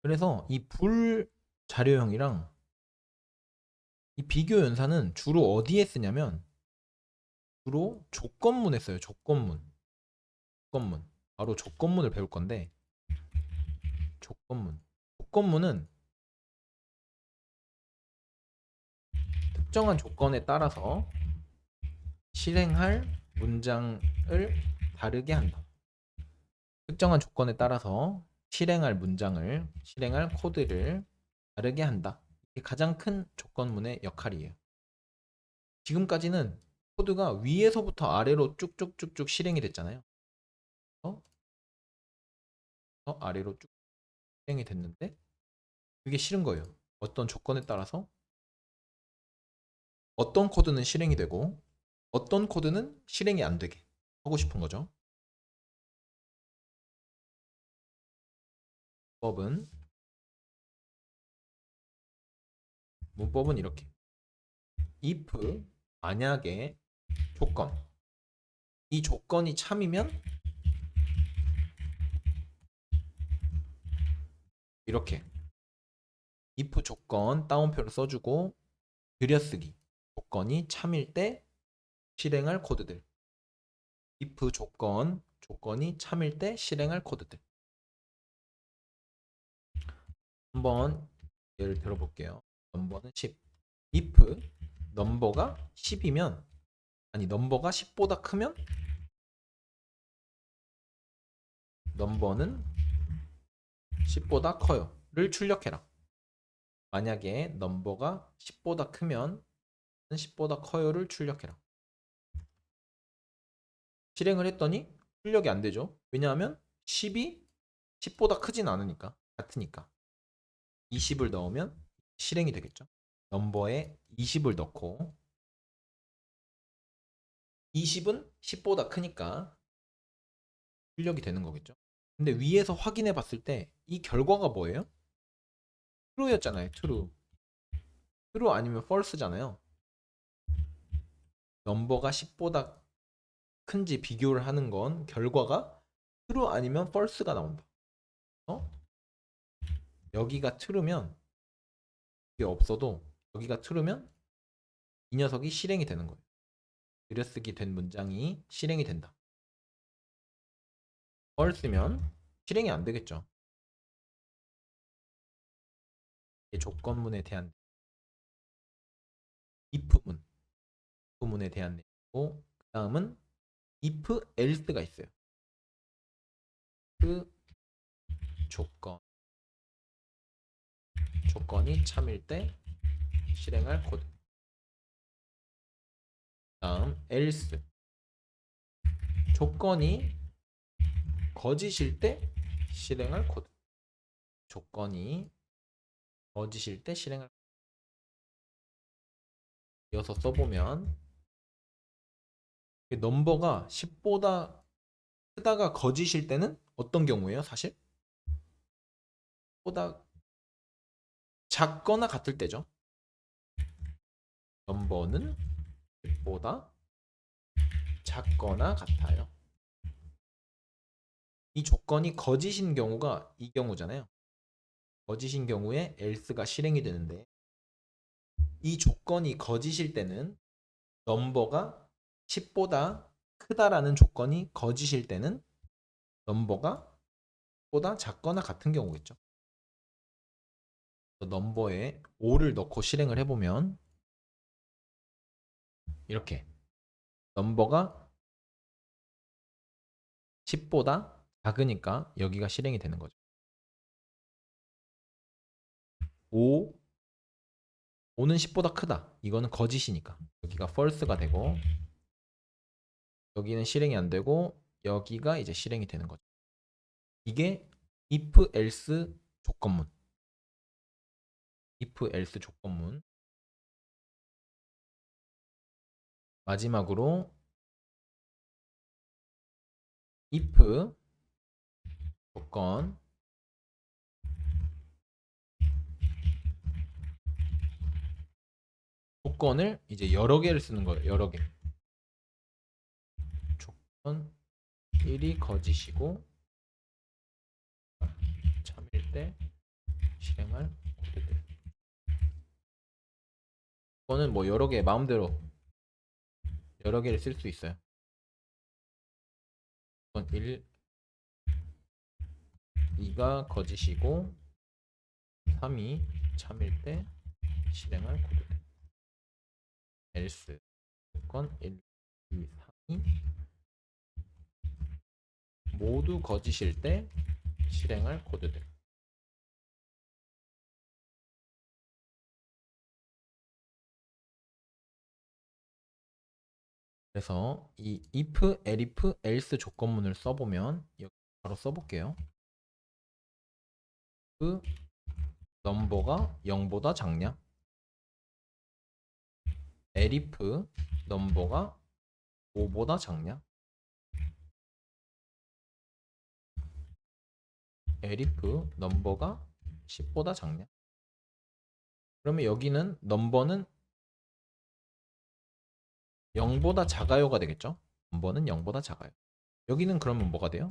그래서 이 불 자료형이랑 이 비교 연산은 주로 어디에 쓰냐면 주로 조건문에 써요. 조건문. 조건문. 바로 조건문을 배울 건데 조건문. 조건문은 특정한 조건에 따라서 실행할 문장을 다르게 한다. 특정한 조건에 따라서 실행할 코드를 다르게 한다. 이게 가장 큰 조건문의 역할이에요. 지금까지는 코드가 위에서부터 아래로 쭉쭉쭉쭉 실행이 됐잖아요. 아래로 쭉 실행이 됐는데 그게 싫은 거예요. 어떤 조건에 따라서 어떤 코드는 실행이 되고 어떤 코드는 실행이 안 되게 하고 싶은 거죠. 문법은 이렇게 if 만약에 조건 이 조건이 참이면 이렇게 if 조건 따옴표를 써주고 들여쓰기 조건이 참일 때 실행할 코드들 if 조건이 참일 때 실행할 코드들 한번 예를 들어볼게요. 넘버는 10 if 넘버가 10이면 아니 넘버가 10보다 크면 넘버는 10보다 커요를 출력해라. 만약에 넘버가 10보다 크면 10보다 커요를 출력해라. 실행을 했더니 출력이 안 되죠. 왜냐하면 10이 10보다 크진 않으니까 같으니까 20을 넣으면 실행이 되겠죠. 넘버에 20을 넣고 20은 10보다 크니까 출력이 되는 거겠죠. 근데 위에서 확인해 봤을 때 이 결과가 뭐예요? true였잖아요. true 아니면 false잖아요. 넘버가 10보다 큰지 비교를 하는 건 결과가 true 아니면 false가 나온다. 여기가 true면 이게 없어도 여기가 true면 이 녀석이 실행이 되는 거예요. 들여쓰기 된 문장이 실행이 된다. false면 실행이 안 되겠죠. 조건문에 대한 if문에 대한 내용이고 그 다음은 if else가 있어요. 그 조건이 참일 때 실행할 코드. 다음 else 조건이 거짓일 때 실행할 코드. 조건이 거짓일 때 실행할 코드. 이어서 써보면 넘버가 10보다 크다가 거짓일 때는 어떤 경우예요? 사실 보다 작거나 같을 때죠. 넘버는 10보다 작거나 같아요. 이 조건이 거짓인 경우가 이 경우잖아요. 거짓인 경우에 else가 실행이 되는데 이 조건이 거짓일 때는 넘버가 10보다 크다라는 조건이 거짓일 때는 넘버가 보다 작거나 같은 경우겠죠. 넘버에 5를 넣고 실행을 해보면 이렇게 넘버가 10보다 작으니까 여기가 실행이 되는 거죠. 5는 10보다 크다. 이거는 거짓이니까 여기가 false가 되고 여기는 실행이 안 되고 여기가 이제 실행이 되는 거죠. 이게 if else 조건문. if else 조건문. 마지막으로 if 조건 조건을 이제 여러 개를 쓰는 거예요. 여러 개. 조건 1이 거짓이고 참일 때 실행할 코드들. 이거는 뭐 여러 개 마음대로 여러 개를 쓸 수 있어요. 이건 1, 2가 거짓이고 3이 참일 때 실행할 코드들. else 조건 1, 2, 3이 모두 거짓일 때 실행할 코드들. 그래서 이 if, elif, else 조건문을 써보면 여기 바로 써볼게요. 그 넘버가 0보다 작냐? elif 넘버가 5보다 작냐? elif 넘버가 10보다 작냐? 그러면 여기는 넘버는 0보다 작아요가 되겠죠? 넘버는 0보다 작아요. 여기는 그러면 뭐가 돼요?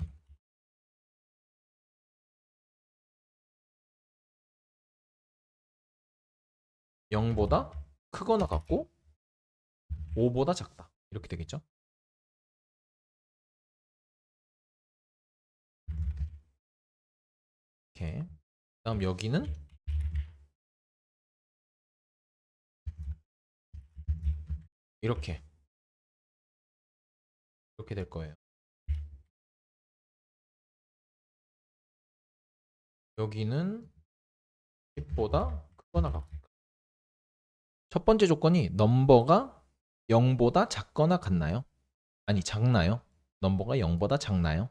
0보다 크거나 같고 5보다 작다. 이렇게 되겠죠? 이렇게. 다음 여기는 이렇게 될 거예요. 여기는 10보다 크거나 같고. 첫 번째 조건이 넘버가 0보다 작거나 같나요? 아니 작나요? 넘버가 0보다 작나요?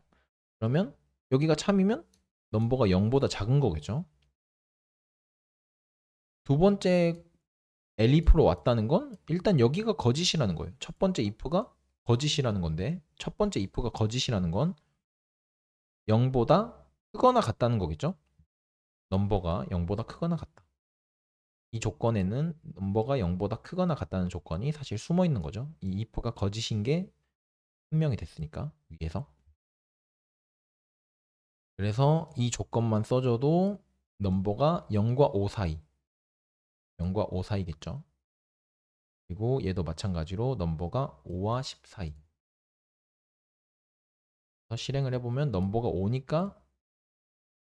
그러면 여기가 참이면 넘버가 0보다 작은 거겠죠? 두 번째 elif로 왔다는 건 일단 여기가 거짓이라는 거예요. 첫 번째 if가 거짓이라는 건데 첫 번째 if가 거짓이라는 건 0보다 크거나 같다는 거겠죠? 넘버가 0보다 크거나 같다. 이 조건에는 넘버가 0보다 크거나 같다는 조건이 사실 숨어 있는 거죠. 이 if가 거짓인 게 분명히 됐으니까 위에서. 그래서 이 조건만 써줘도 넘버가 0과 5 사이 0과 5 사이겠죠. 그리고 얘도 마찬가지로 넘버가 5와 10 사이. 실행을 해보면 넘버가 5니까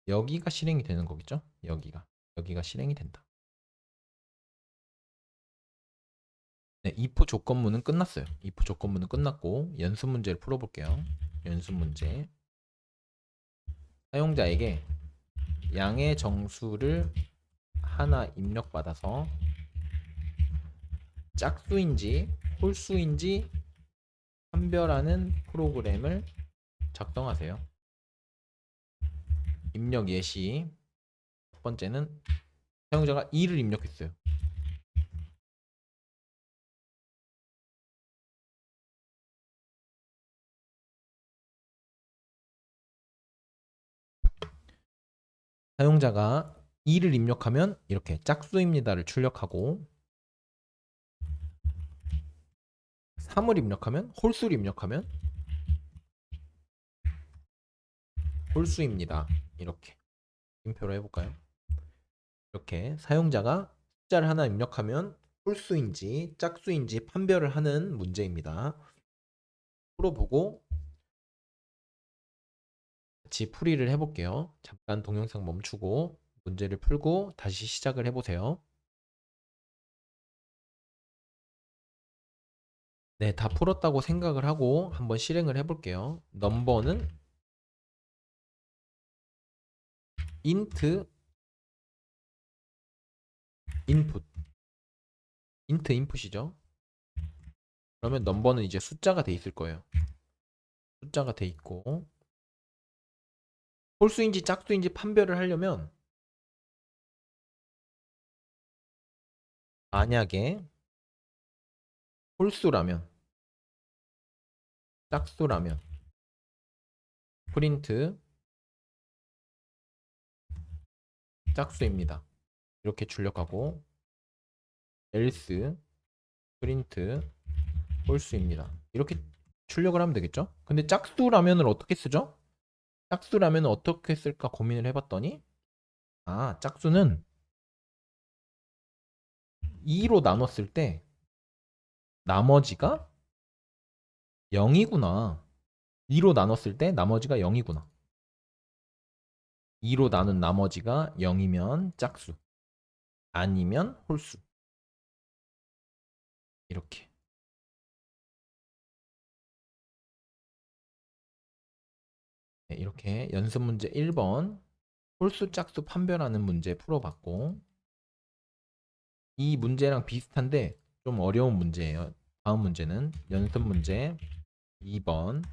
여기가 실행이 되는 거겠죠. 여기가 실행이 된다. 네, if 조건문은 끝났어요. if 조건문은 끝났고 연습 문제를 풀어볼게요. 연습 문제. 사용자에게 양의 정수를 하나 입력받아서 짝수인지 홀수인지 판별하는 프로그램을 작성하세요. 입력 예시. 첫 번째는 사용자가 2를 입력했어요. 사용자가 2를 입력하면 이렇게 짝수입니다를 출력하고 3을 입력하면 홀수를 입력하면 홀수입니다. 이렇게 인표로 해볼까요? 이렇게 사용자가 숫자를 하나 입력하면 홀수인지 짝수인지 판별을 하는 문제입니다. 풀어보고 같이 풀이를 해볼게요. 잠깐 동영상 멈추고 문제를 풀고 다시 시작을 해보세요. 네, 다 풀었다고 생각을 하고 한번 실행을 해볼게요. 넘버는 int input int input이죠. 그러면 넘버는 이제 숫자가 돼 있을 거예요. 숫자가 돼 있고 홀수인지 짝수인지 판별을 하려면 만약에 홀수라면 짝수라면 프린트 짝수입니다. 이렇게 출력하고 else 프린트 홀수입니다. 이렇게 출력을 하면 되겠죠? 근데 짝수라면을 어떻게 쓰죠? 짝수라면 어떻게 쓸까 고민을 해봤더니 짝수는 2로 나눴을 때 나머지가 0이구나. 2로 나눴을 때 나머지가 0이구나. 2로 나눈 나머지가 0이면 짝수, 아니면 홀수. 이렇게. 네, 이렇게 연습 문제 1번 홀수 짝수 판별하는 문제 풀어봤고, 이 문제랑 비슷한데 좀 어려운 문제예요. 다음 문제는 연습 문제 2번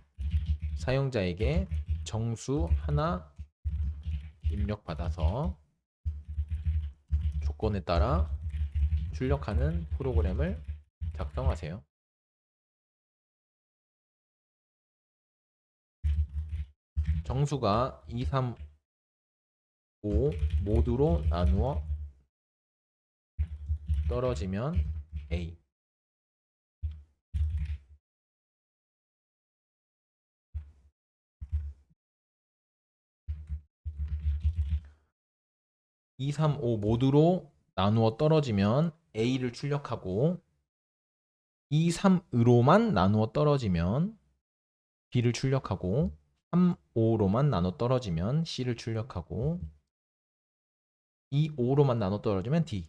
사용자에게 정수 하나 입력받아서 조건에 따라 출력하는 프로그램을 작성하세요. 정수가 2, 3, 5 모두로 나누어 떨어지면 A. (2, 3, 5) 모두로 나누어 떨어지면 A를 출력하고 2, 3으로만 나누어 떨어지면 B를 출력하고 3, 5로만 나눠 떨어지면 C를 출력하고 2, 5로만 나눠 떨어지면 D.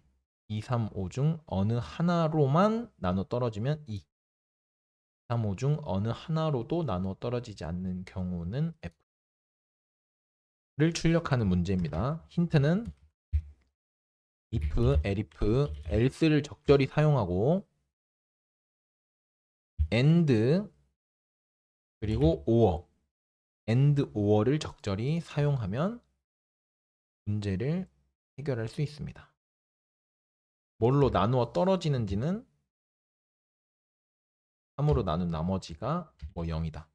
2, 3, 5 중 어느 하나로만 나눠 떨어지면 E. 3, 5 중 어느 하나로도 나눠 떨어지지 않는 경우는 F를 출력하는 문제입니다. 힌트는 if, elif, else를 적절히 사용하고 and 그리고 or, and or를 적절히 사용하면 문제를 해결할 수 있습니다. 뭘로 나누어 떨어지는지는 3으로 나눈 나머지가 뭐 0이다.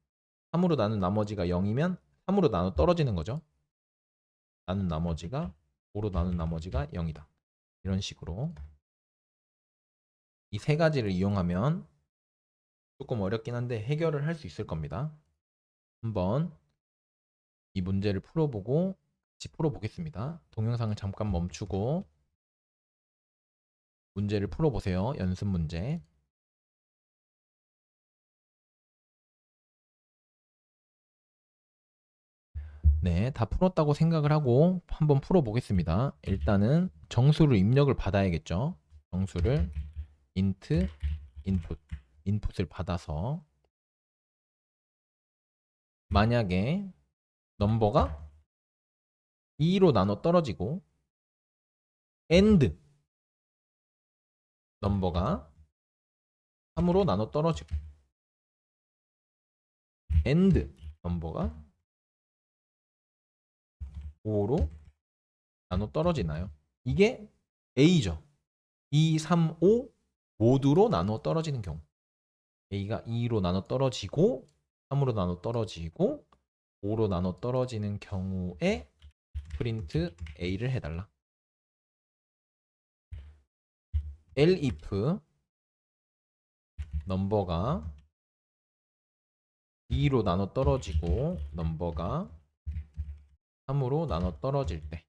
3으로 나눈 나머지가 0이면 3으로 나눠 떨어지는 거죠. 나눈 나머지가 5로 나눈 나머지가 0이다. 이런 식으로 이 세 가지를 이용하면 조금 어렵긴 한데 해결을 할 수 있을 겁니다. 한번 이 문제를 풀어보고 같이 풀어보겠습니다. 동영상을 잠깐 멈추고 문제를 풀어보세요. 연습 문제. 네, 다 풀었다고 생각을 하고 한번 풀어보겠습니다. 일단은 정수를 입력을 받아야겠죠. 정수를 int, input을 받아서 만약에 넘버가 2로 나눠 떨어지고 and 넘버가 3으로 나눠 떨어지고 and 넘버가 5로 나눠 떨어지나요? 이게 A죠. 2, 3, 5 모두로 나눠 떨어지는 경우. A가 2로 나눠 떨어지고 3으로 나눠 떨어지고 5로 나눠 떨어지는 경우에 프린트 A를 해달라. elif 넘버가 2로 나눠 떨어지고 넘버가 3으로 나눠 떨어질 때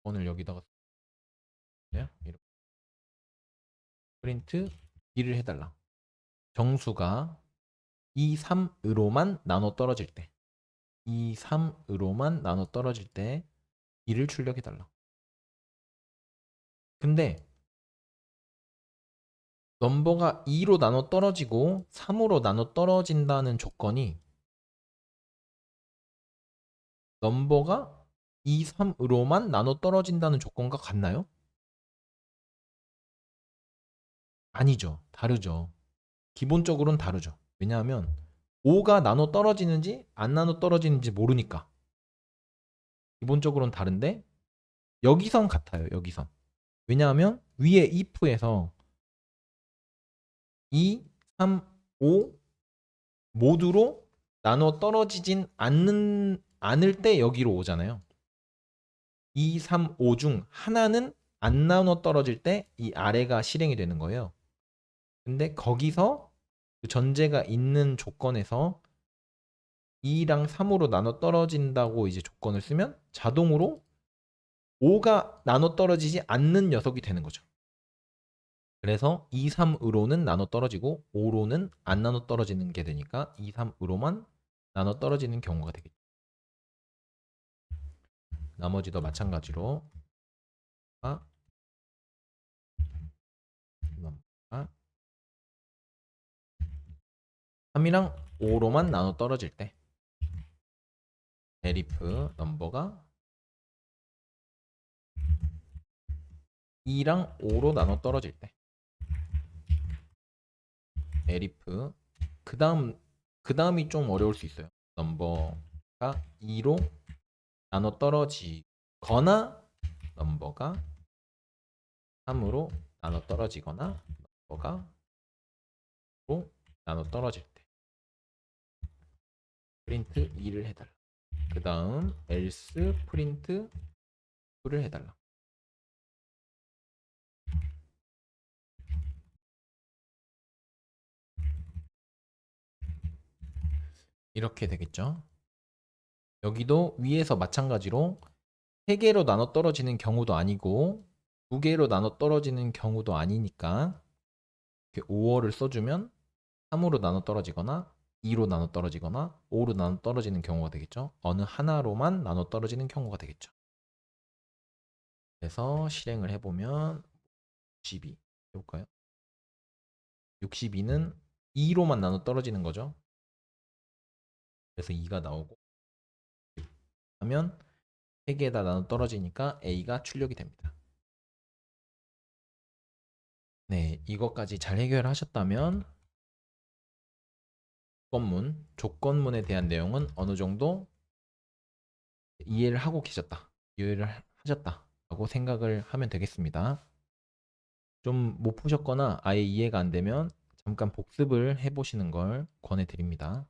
오늘 여기다가 이렇게 프린트 B를 해달라. 정수가 2, 3으로만 나눠 떨어질 때 2, 3으로만 나눠 떨어질 때 2를 출력해달라. 근데 넘버가 2로 나눠 떨어지고 3으로 나눠 떨어진다는 조건이 넘버가 2, 3으로만 나눠 떨어진다는 조건과 같나요? 아니죠. 다르죠. 기본적으로는 다르죠. 왜냐하면 5가 나눠 떨어지는지 안 나눠 떨어지는지 모르니까. 기본적으로는 다른데 여기선 같아요. 여기선. 왜냐하면 위에 if에서 2, 3, 5 모두로 나눠 떨어지진 않을 때 여기로 오잖아요. 2, 3, 5 중 하나는 안 나눠 떨어질 때 이 아래가 실행이 되는 거예요. 근데 거기서 그 전제가 있는 조건에서 2랑 3으로 나눠 떨어진다고 이제 조건을 쓰면 자동으로 5가 나눠 떨어지지 않는 녀석이 되는 거죠. 그래서 2, 3으로는 나눠 떨어지고 5로는 안 나눠 떨어지는 게 되니까 2, 3으로만 나눠 떨어지는 경우가 되겠죠. 나머지도 마찬가지로 3이랑 5로만 나눠 떨어질 때 대리프 넘버가 2랑 5로 나눠 떨어질 때 대리프 그 다음이 좀 어려울 수 있어요. 넘버가 2로 나눠 떨어지거나 넘버가 3으로 나눠 떨어지거나 넘버가 5로 나눠 떨어질 때 프린트 2를 해달라. 그 다음 else 프린트 2를 해달라. 이렇게 되겠죠. 여기도 위에서 마찬가지로 3개로 나눠 떨어지는 경우도 아니고 2개로 나눠 떨어지는 경우도 아니니까 이렇게 5월을 써주면 3으로 나눠 떨어지거나 2로 나눠 떨어지거나 5로 나눠 떨어지는 경우가 되겠죠. 어느 하나로만 나눠 떨어지는 경우가 되겠죠. 그래서 실행을 해보면 62 해볼까요? 62는 2로만 나눠 떨어지는 거죠. 그래서 2가 나오고 하면 3개 다 나눠 떨어지니까 A가 출력이 됩니다. 네, 이것까지 잘 해결하셨다면 조건문에 대한 내용은 어느 정도 이해를 하고 계셨다. 이해를 하셨다라고 생각을 하면 되겠습니다. 좀 못 푸셨거나 아예 이해가 안 되면 잠깐 복습을 해보시는 걸 권해드립니다.